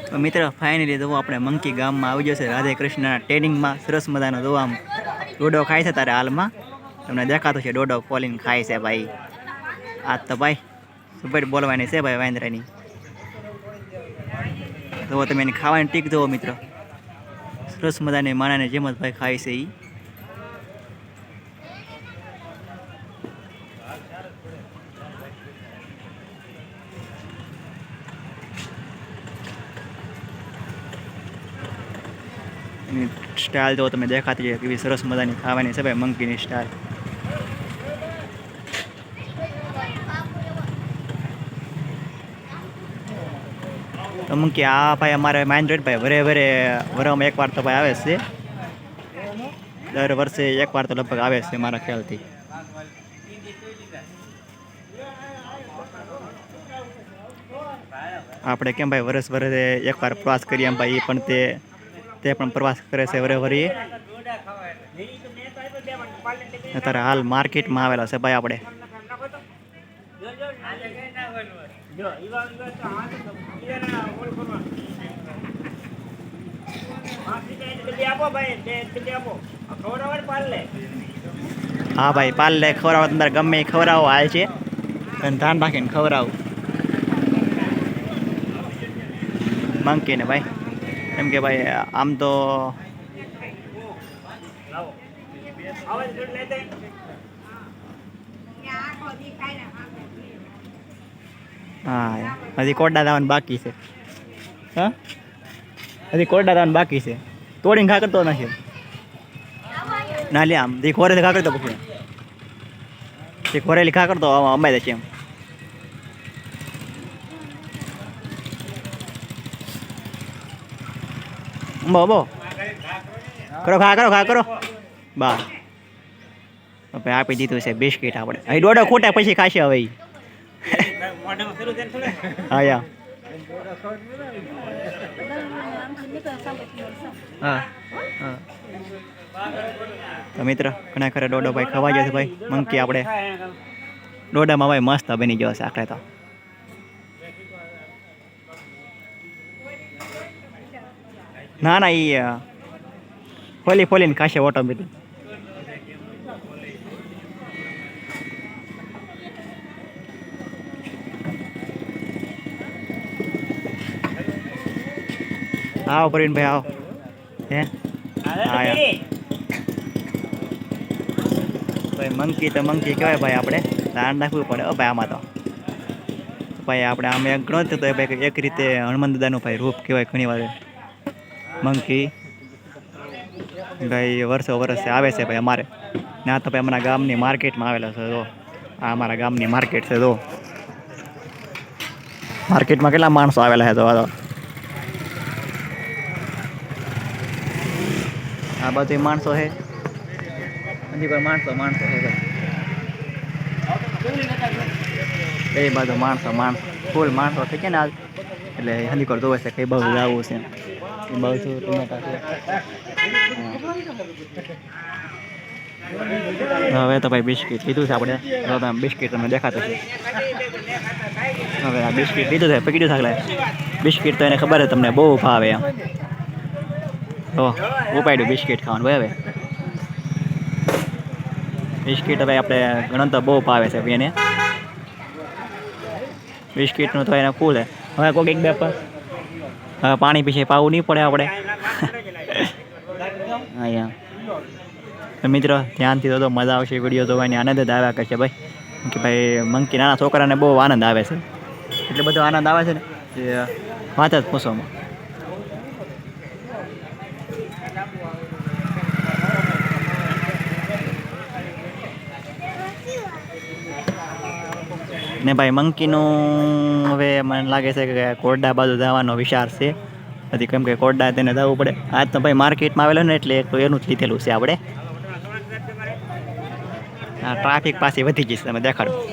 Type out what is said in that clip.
તો મિત્ર ફાઇનલી જો આપણે મંકી ગામમાં આવી જશે રાધે કૃષ્ણના ટ્રેનિંગમાં સરસ મજાનો જો આમ ડોડો ખાય છે તારે હાલમાં તમને દેખાતું છે ડોડો ખોલીને ખાય છે ભાઈ આ તો ભાઈ સુપેટ બોલવાની છે ભાઈ વાંદરાની તો તમે એની ખાવાની ટીક જુઓ મિત્રો સરસ મજાની માણાને જેમ જ ભાઈ ખાય છે સ્ટાઇલ જો તમે દેખાતી છે કેવી સરસ મજાની ખાવાની છે ભાઈ મંકીની સ્ટાઇલ તો મંકી આ ભાઈ અમારે માઇન્ડ ભાઈ વરમાં એકવાર તો ભાઈ આવે છે દર વર્ષે એકવાર તો લગભગ આવે છે મારા ખ્યાલથી આપણે કેમ ભાઈ વર્ષે એકવાર પ્રવાસ કરીએ એમ ભાઈ પણ તે પણ પ્રવાસ કરે છે વરે અત્યારે હાલ માર્કેટમાં આવેલા છે ભાઈ આપણે હા ભાઈ પાલ લે ખવડાવો તમારે ગમે ખવડાવો હાલ છે અને ધ્યાન રાખીને ખવડાવું મંકીને ભાઈ એમ કે ભાઈ આમ તો હા હજી કોરડા દાવાનું બાકી છે હા હજી કોરડા દાવાનું બાકી છે તોડીને ખા કરતો નથી ના લે આમ જે ખોરે ખા કરતો પછી જે ખોરેલી ખા કરતો અમારે છે એમ બો કરો ખા કરો બા હવે આપી દીધું છે બિસ્કીટ આપણે અહીં દોડો ખૂટે પછી ખાશે હવે હા યા હા હા તો મિત્ર ઘણા ખરે દોડો ભાઈ ખવાઈ જશે ભાઈ મંકી આપણે દોડામાં ભાઈ મસ્ત બની ગયો છે આખરે તો ના ના એ ફોલીને ખાશે ઓટોમેટિક આવો પ્રવીણભાઈ આવો હે હા ભાઈ મંકી તો મંકી કહેવાય ભાઈ આપણે ધ્યાન રાખવું પડે ભાઈ આમાં તો ભાઈ આપણે આમ એક ગણો તો ભાઈ એક રીતે હનુમાન દાદાનું ભાઈ રૂપ કહેવાય ઘણી વાર મંકી ભાઈ વર્ષો આવે છે ભાઈ અમારે ના તો ભાઈ અમારા ગામની માર્કેટમાં આવેલો છે તો આ અમારા ગામની માર્કેટ છે તો માર્કેટમાં કેટલા માણસો આવેલા છે તો આ બધું માણસો છે હજી કોઈ માણસો છે એ બધું માણસો ફૂલ માણસો થઈ છે ને આજ એટલે હજી કોઈ જોવે છે કઈ બહુ જવું છે એ બહુ ટમેટા છે હવે તો ભાઈ બિસ્કીટ લીધું છે આપણે બિસ્કીટ તમને દેખાતું છે હવે આ બિસ્કીટ લીધું છે પકડ્યું થાકલે બિસ્કીટ તો એને ખબર છે તમને બહુ ભાવે એમ તો ઉપાડ્યું બિસ્કીટ ખાવાનું ભાઈ હવે બિસ્કીટ હવે આપણે ઘણો તો બહુ ભાવે છે એને બિસ્કીટનું તો એને ફૂલ હવે કોઈક એક બે પર હવે પાણી પીછે પાવું નહીં પડે આપણે અહીંયા મિત્રો ધ્યાનથી તો મજા આવશે વિડીયો જોવાની આનંદ જ આવ્યા કરશે ભાઈ કે ભાઈ મંકી નાના છોકરાને બહુ આનંદ આવે છે એટલે બધો આનંદ આવે છે ને એ વાત જ પૂછવામાં ને ભાઈ મંકીનું હવે મને લાગે છે કે કોરડા બાજુ જવાનો વિચાર છે નથી કેમ કે કોરડા તેને જવું પડે આજ તો ભાઈ માર્કેટમાં આવેલો ને એટલે તો એનું જ લીધેલું છે આપણે ટ્રાફિક પાસે વધી જશે તમે દેખાડો